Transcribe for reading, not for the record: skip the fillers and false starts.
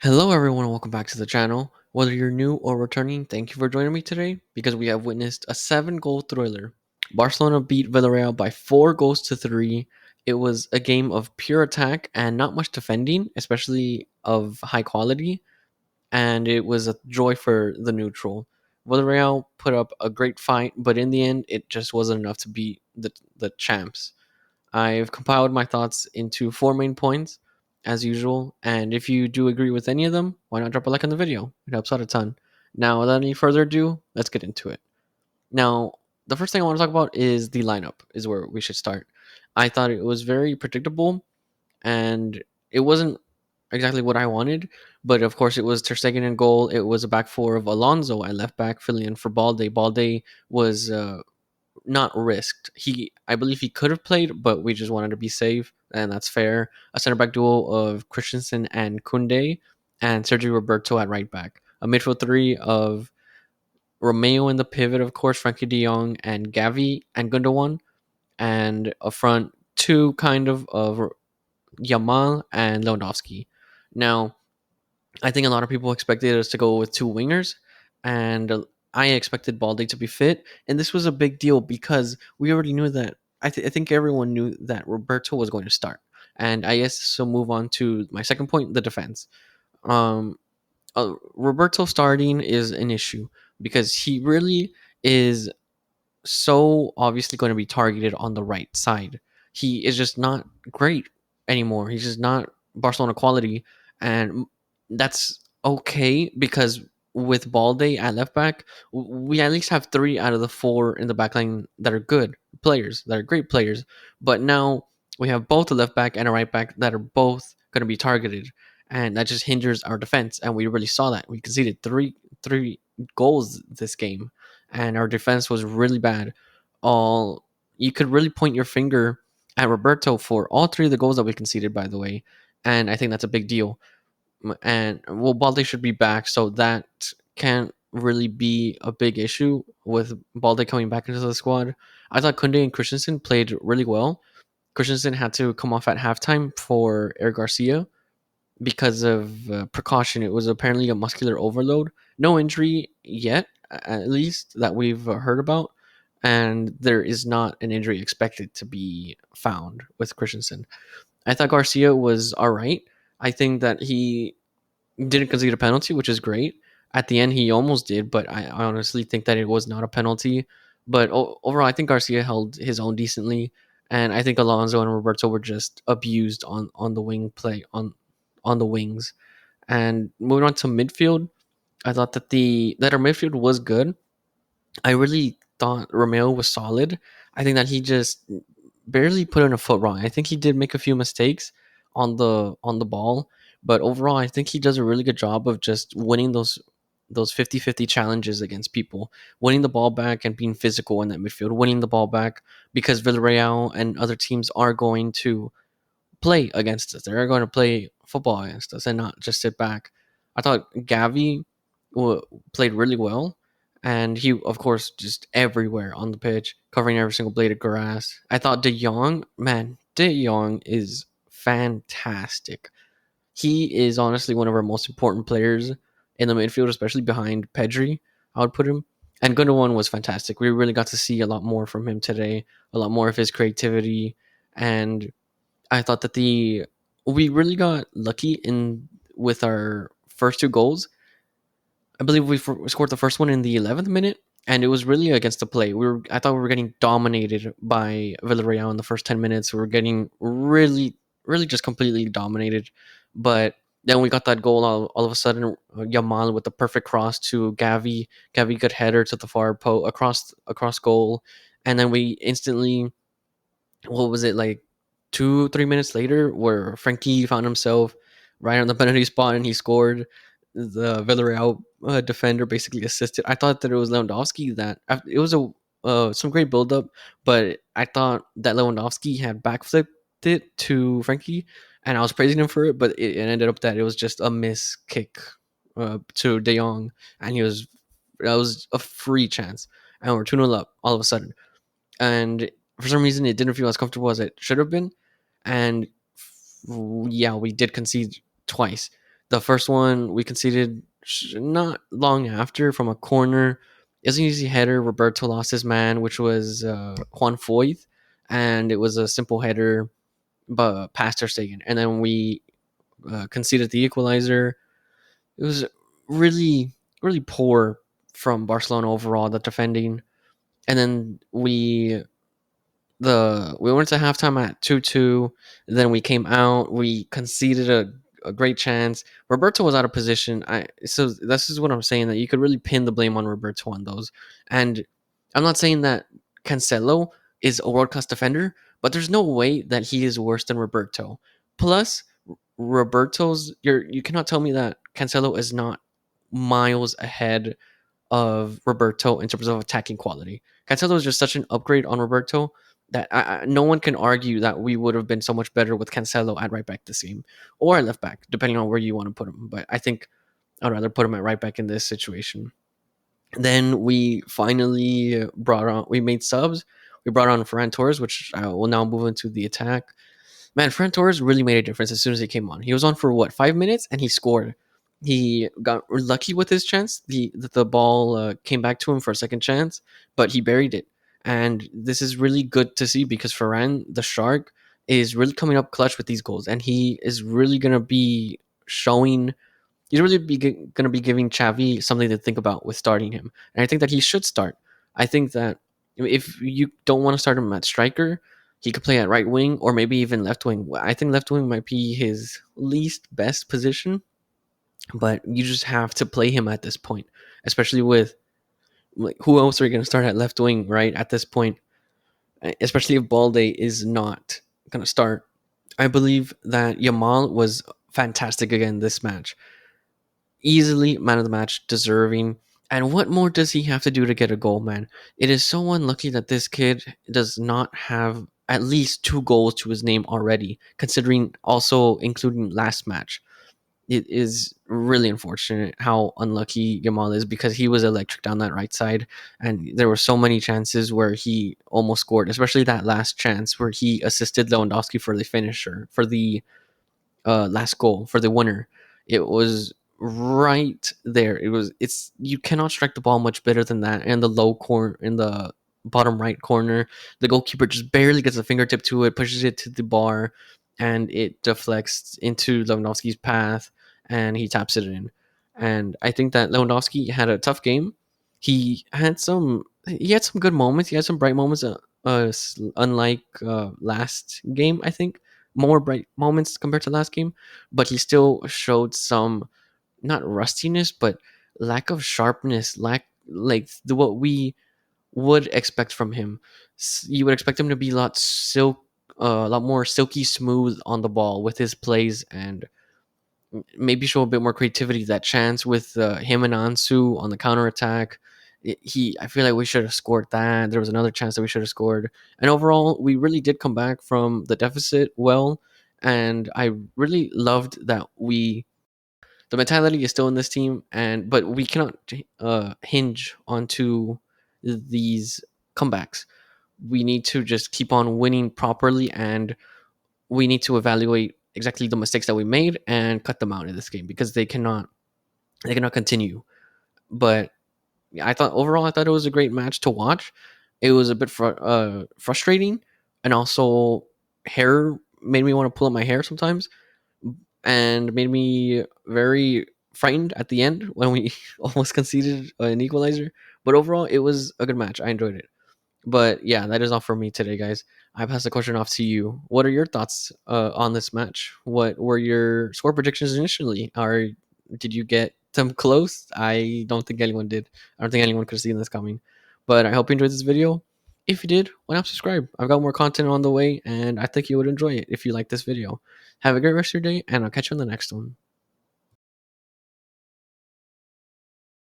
Hello, everyone, and welcome back to the channel. Whether you're new or returning, thank you for joining me today because we have witnessed a 7 goal thriller. Barcelona beat Villarreal by 4 goals to 3. It was a game of pure attack and not much defending, especially of high quality, and it was a joy for the neutral. Villarreal put up a great fight, but in the end, it just wasn't enough to beat the champs. I've compiled my thoughts into 4 main points, as usual, and if you do agree with any of them, why not drop a like on the video? It helps out a ton. Now, without any further ado, let's get into it. Now, the first thing I want to talk about is the lineup, is where we should start. I thought it was very predictable, and it wasn't exactly what I wanted, but of course, it was Ter Stegen in goal. It was a back four of Alonso at left back, filling in for Balde. Balde was not risked. I believe he could have played, but we just wanted to be safe, and that's fair. A center back duo of Christensen and Kunde, and Sergio Roberto at right back. A midfield three of Romeo in the pivot, of course, Frankie De Jong and Gavi and Gundogan, and a front two kind of Yamal and Lewandowski. Now, I think a lot of people expected us to go with 2 wingers, and I expected Balde to be fit, and this was a big deal because we already knew that. I think everyone knew that Roberto was going to start, and I guess so. Move on to my second point: the defense. Um, Roberto starting is an issue because he really is so obviously going to be targeted on the right side. He is just not great anymore. He's just not Barcelona quality, and that's okay because with Balde at left back, we at least have 3 out of the 4 in the back line that are good players, that are great players. But now we have both a left back and a right back that are both going to be targeted, and that just hinders our defense. And we really saw that. We conceded three goals this game, and our defense was really bad. All You could really point your finger at Roberto for all 3 of the goals that we conceded, by the way, and I think that's a big deal. And well, Balde should be back, so that can't really be a big issue with Balde coming back into the squad. I thought Kunde and Christensen played really well. Christensen had to come off at halftime for Eric Garcia because of precaution. It was apparently a muscular overload. No injury yet, at least that we've heard about, and there is not an injury expected to be found with Christensen. I thought Garcia was all right. I think that he didn't concede a penalty, which is great. At the end, he almost did, but I honestly think that it was not a penalty. But overall, I think Garcia held his own decently, and I think Alonso and Roberto were just abused on the wing play on the wings. And moving on to midfield, I thought that our midfield was good. I really thought Romeo was solid. I think that he just barely put in a foot wrong. I think he did make a few mistakes on the ball, but overall I think he does a really good job of just winning those 50-50 challenges against people, winning the ball back and being physical in that midfield, winning the ball back because Villarreal and other teams are going to play against us. They're going to play football against us and not just sit back. I thought Gavi played really well, and he, of course, just everywhere on the pitch, covering every single blade of grass. I thought De Jong, man, De Jong is fantastic. He is honestly one of our most important players in the midfield, especially behind Pedri. I would put him. And Gundogan was fantastic. We really got to see a lot more from him today, a lot more of his creativity, and I thought that the we really got lucky in with our first 2 goals. I believe we scored the first one in the 11th minute, and it was really against the play. I thought we were getting dominated by Villarreal in the first 10 minutes. We were getting really just completely dominated, but then we got that goal all of a sudden. Yamal with the perfect cross to Gavi. Gavi got header to the far across goal, and then we instantly, what was it, like 2-3 minutes later, where Frankie found himself right on the penalty spot and he scored. The Villarreal defender basically assisted. I thought that it was Lewandowski that it was a some great build up, but I thought that Lewandowski had backflipped it to Frankie, and I was praising him for it, but it ended up that it was just a miss kick to De Jong, and that was a free chance, and we're 2-0 up all of a sudden, and for some reason it didn't feel as comfortable as it should have been, and yeah, we did concede twice. The first one we conceded not long after from a corner. It was an easy header. Roberto lost his man, which was Juan Foyth, and it was a simple header, but past Ter Stegen. And then we conceded the equalizer. It was really, really poor from Barcelona overall, the defending. And then we went to halftime at 2-2. Then we came out. We conceded a great chance. Roberto was out of position. So this is what I'm saying, that you could really pin the blame on Roberto on those. And I'm not saying that Cancelo is a world class defender, but there's no way that he is worse than Roberto. Plus, you cannot tell me that Cancelo is not miles ahead of Roberto in terms of attacking quality. Cancelo is just such an upgrade on Roberto that no one can argue that we would have been so much better with Cancelo at right back this game, or at left back, depending on where you want to put him. But I think I'd rather put him at right back in this situation. Then we finally we made subs. We brought on Ferran Torres, which I will now move into the attack. Man, Ferran Torres really made a difference as soon as he came on. He was on for what, 5 minutes, and he scored. He got lucky with his chance. The ball came back to him for a second chance, but he buried it. And this is really good to see because Ferran, the Shark, is really coming up clutch with these goals, and he is really gonna be showing. He's really gonna be giving Xavi something to think about with starting him, and I think that he should start. I think that if you don't want to start him at striker, he could play at right wing or maybe even left wing. I think left wing might be his least best position, but you just have to play him at this point, especially with like who else are you going to start at left wing, right? At this point, especially if Balde is not going to start. I believe that Yamal was fantastic again this match. Easily man of the match, deserving. And what more does he have to do to get a goal, man? It is so unlucky that this kid does not have at least 2 goals to his name already, considering also including last match. It is really unfortunate how unlucky Yamal is because he was electric down that right side, and there were so many chances where he almost scored, especially that last chance where he assisted Lewandowski for the finisher, for the last goal, for the winner. It was right there. It's you cannot strike the ball much better than that. And the low corner in the bottom right corner, the goalkeeper just barely gets a fingertip to it, pushes it to the bar, and it deflects into Lewandowski's path, and he taps it in. And I think that Lewandowski had a tough game. He had some good moments. He had some bright moments. Unlike last game, I think more bright moments compared to last game, but he still showed some not rustiness, but lack of sharpness, like what we would expect from him. You would expect him to be a lot more silky smooth on the ball with his plays and maybe show a bit more creativity. That chance with him and Ansu on the counter attack, I feel like we should have scored that. There was another chance that we should have scored, and overall, we really did come back from the deficit well. And I really loved that the mentality is still in this team, and but we cannot hinge onto these comebacks. We need to just keep on winning properly, and we need to evaluate exactly the mistakes that we made and cut them out in this game because they cannot continue. But yeah, I thought it was a great match to watch. It was a bit frustrating, and also hair made me want to pull up my hair sometimes, and made me very frightened at the end when we almost conceded an equalizer. But overall, it was a good match. I enjoyed it. But yeah, that is all for me today, guys. I pass the question off to you. What are your thoughts on this match? What were your score predictions initially? Or did you get them close? I don't think anyone did. I don't think anyone could have seen this coming. But I hope you enjoyed this video. If you did, why not subscribe? I've got more content on the way, and I think you would enjoy it if you like this video. Have a great rest of your day, and I'll catch you on the next one.